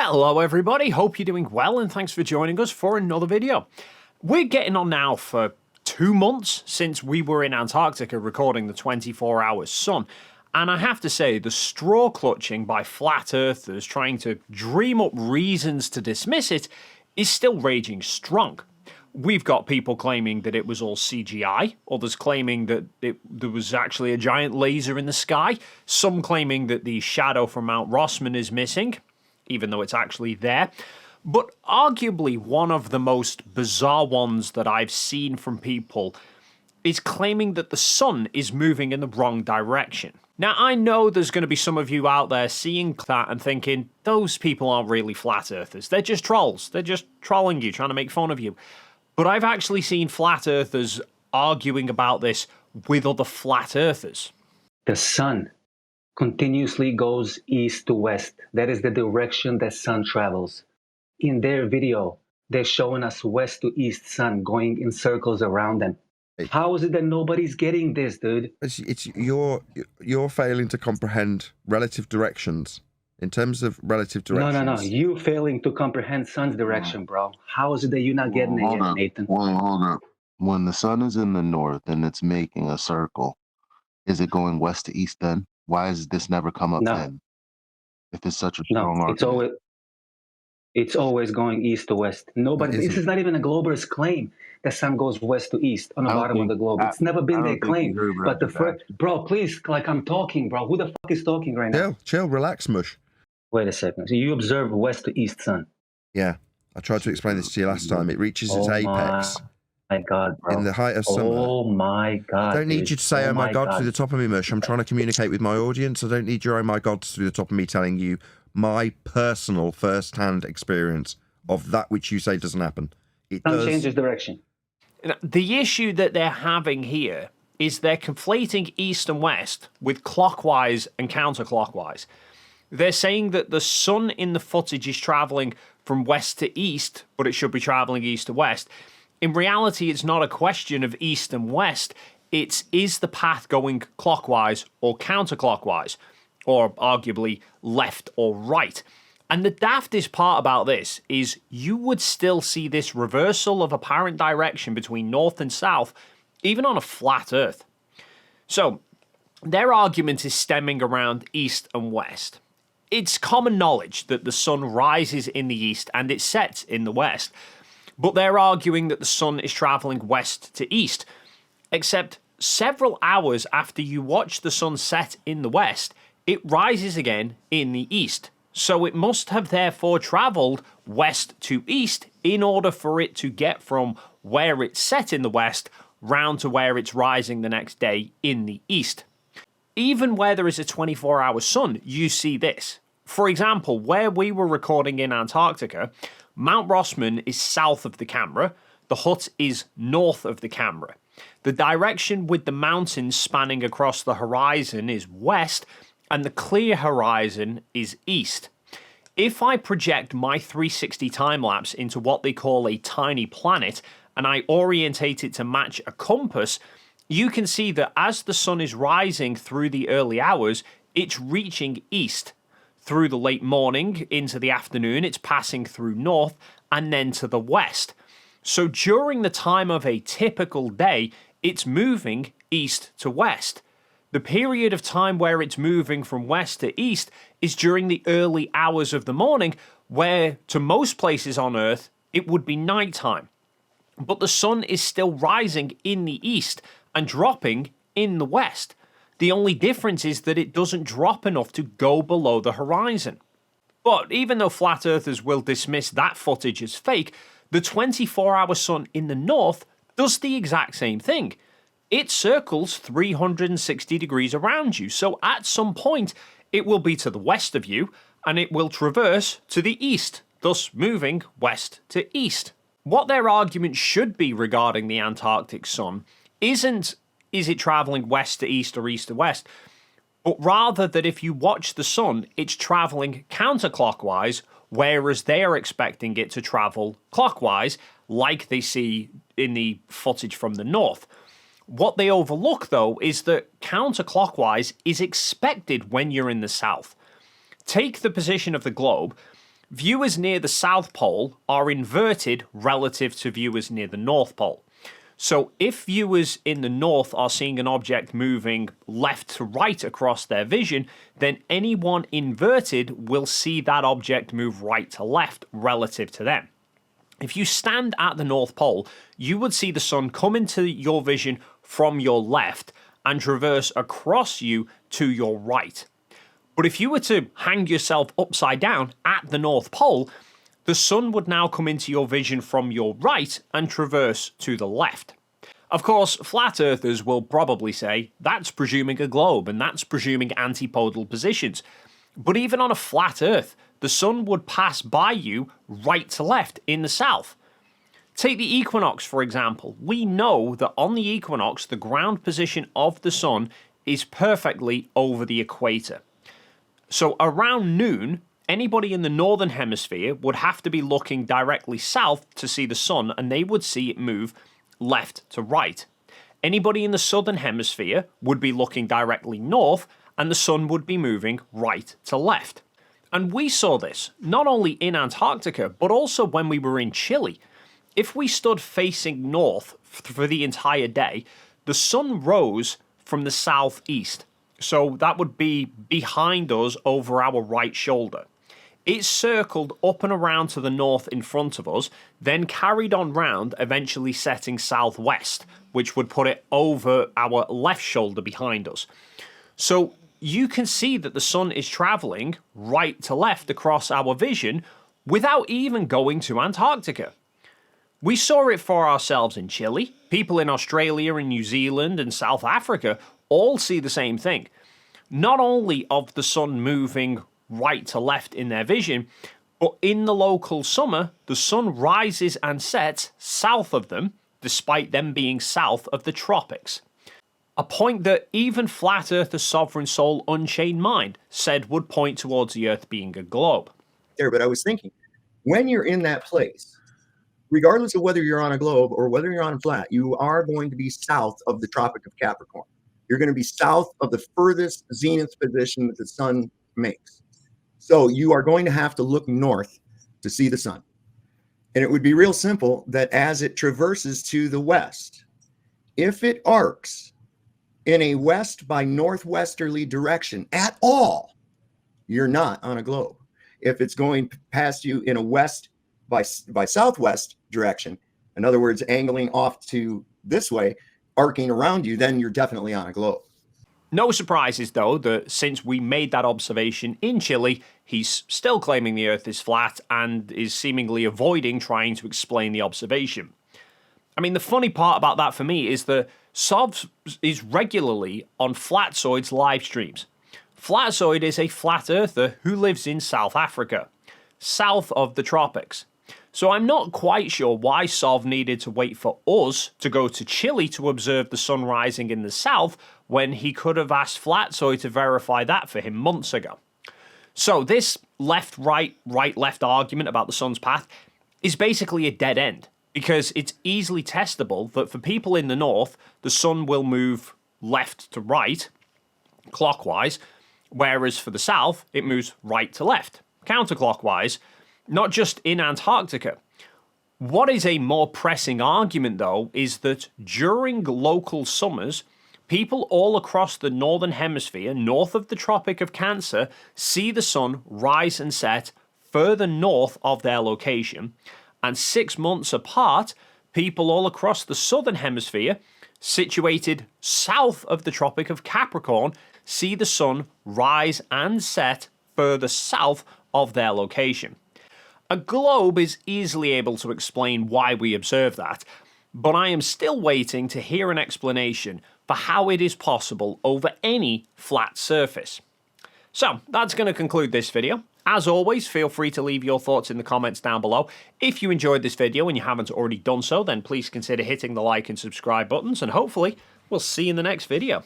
Hello everybody, hope you're doing well and thanks for joining us for another video. We're getting on now for 2 months since we were in Antarctica recording the 24 Hours Sun, and I have to say the straw clutching by flat earthers trying to dream up reasons to dismiss it is still raging strong. We've got people claiming that it was all CGI, others claiming that there was actually a giant laser in the sky, some claiming that the shadow from Mount Rossmann is missing, even though it's actually there. But arguably one of the most bizarre ones that I've seen from people is claiming that the sun is moving in the wrong direction. Now, I know there's going to be some of you out there seeing that and thinking, those people aren't really flat earthers. They're just trolls. They're just trolling you, trying to make fun of you. But I've actually seen flat earthers arguing about this with other flat earthers. The sun continuously goes east to west. That is the direction the sun travels. In their video, they're showing us west to east sun going in circles around them. How is it that nobody's getting this, dude? It's you're failing to comprehend relative directions. In terms of relative directions. No. You failing to comprehend sun's direction, bro. How is it that you're not getting it yet, Nathan? Hold up. When the sun is in the north and it's making a circle, is it going west to east then? Why has this never come up then? If it's such a strong argument. It's always going east to west. Nobody. This is not even a globalist claim. The sun goes west to east on the bottom of the globe. It's never been their claim. But the first, bro, please, like I'm talking, bro. Who the fuck is talking right now? Chill, relax, mush. Wait a second. So you observe west to east sun. Yeah, I tried to explain this to you last time. It reaches its apex. My God, bro. In the height of summer. Oh my God. I don't need you to say, oh my God, through the top of me, mush. I'm trying to communicate with my audience. I don't need your oh my God through the top of me telling you my personal first-hand experience of that which you say doesn't happen. It does change its direction. The issue that they're having here is they're conflating east and west with clockwise and counterclockwise. They're saying that the sun in the footage is traveling from west to east, but it should be traveling east to west. In reality, it's not a question of east and west. Is the path going clockwise or counterclockwise? Or arguably left or right. And the daftest part about this is you would still see this reversal of apparent direction between north and south, even on a flat earth. So, their argument is stemming around east and west. It's common knowledge that the sun rises in the east and it sets in the west. But they're arguing that the sun is traveling west to east. Except several hours after you watch the sun set in the west, it rises again in the east. So it must have therefore travelled west to east in order for it to get from where it's set in the west round to where it's rising the next day in the east. Even where there is a 24-hour sun, you see this. For example, where we were recording in Antarctica, Mount Rossmann is south of the camera, the hut is north of the camera. The direction with the mountains spanning across the horizon is west, and the clear horizon is east. If I project my 360 time-lapse into what they call a tiny planet, and I orientate it to match a compass, you can see that as the sun is rising through the early hours, it's reaching east. Through the late morning into the afternoon, it's passing through north and then to the west. So during the time of a typical day, it's moving east to west. The period of time where it's moving from west to east is during the early hours of the morning, where to most places on Earth, it would be nighttime. But the sun is still rising in the east and dropping in the west. The only difference is that it doesn't drop enough to go below the horizon. But even though flat earthers will dismiss that footage as fake, the 24-hour sun in the north does the exact same thing. It circles 360 degrees around you, so at some point it will be to the west of you and it will traverse to the east, thus moving west to east. What their argument should be regarding the Antarctic sun isn't is it travelling west to east or east to west, but rather that if you watch the sun, it's travelling counterclockwise, whereas they are expecting it to travel clockwise, like they see in the footage from the north. What they overlook, though, is that counterclockwise is expected when you're in the south. Take the position of the globe. Viewers near the South Pole are inverted relative to viewers near the North Pole. So if viewers in the north are seeing an object moving left to right across their vision, then anyone inverted will see that object move right to left relative to them. If you stand at the North Pole, you would see the sun come into your vision from your left and traverse across you to your right. But if you were to hang yourself upside down at the North Pole, the sun would now come into your vision from your right and traverse to the left. Of course, flat earthers will probably say that's presuming a globe and that's presuming antipodal positions. But even on a flat earth, the sun would pass by you right to left in the south. Take the equinox, for example. We know that on the equinox, the ground position of the sun is perfectly over the equator. So around noon, anybody in the northern hemisphere would have to be looking directly south to see the sun, and they would see it move left to right. Anybody in the southern hemisphere would be looking directly north, and the sun would be moving right to left. And we saw this not only in Antarctica, but also when we were in Chile. If we stood facing north for the entire day, the sun rose from the southeast. So that would be behind us over our right shoulder. It circled up and around to the north in front of us, then carried on round, eventually setting southwest, which would put it over our left shoulder behind us. So you can see that the sun is travelling right to left across our vision without even going to Antarctica. We saw it for ourselves in Chile. People in Australia and New Zealand and South Africa all see the same thing. Not only of the sun moving right to left in their vision, but in the local summer, the sun rises and sets south of them, despite them being south of the tropics. A point that even Flat Earther Sovereign Soul Unchained Mind said would point towards the Earth being a globe. But I was thinking, when you're in that place, regardless of whether you're on a globe or whether you're on a flat, you are going to be south of the Tropic of Capricorn. You're going to be south of the furthest zenith position that the sun makes. So you are going to have to look north to see the sun. And it would be real simple that as it traverses to the west, if it arcs in a west by northwesterly direction at all, you're not on a globe. If it's going past you in a west by southwest direction, in other words, angling off to this way, arcing around you, then you're definitely on a globe. No surprises, though, that since we made that observation in Chile, he's still claiming the Earth is flat and is seemingly avoiding trying to explain the observation. I mean, the funny part about that for me is that Sov is regularly on Flatzoid's live streams. Flatzoid is a flat earther who lives in South Africa, south of the tropics. So I'm not quite sure why Sov needed to wait for us to go to Chile to observe the sun rising in the south when he could have asked Flatzoid to verify that for him months ago. So this left-right, right-left argument about the sun's path is basically a dead end, because it's easily testable that for people in the north, the sun will move left to right, clockwise, whereas for the south, it moves right to left, counterclockwise, not just in Antarctica. What is a more pressing argument, though, is that during local summers, people all across the northern hemisphere, north of the Tropic of Cancer, see the sun rise and set further north of their location, and 6 months apart, people all across the southern hemisphere, situated south of the Tropic of Capricorn, see the sun rise and set further south of their location. A globe is easily able to explain why we observe that, but I am still waiting to hear an explanation for how it is possible over any flat surface. So, that's going to conclude this video. As always, feel free to leave your thoughts in the comments down below. If you enjoyed this video and you haven't already done so, then please consider hitting the like and subscribe buttons, and hopefully, we'll see you in the next video.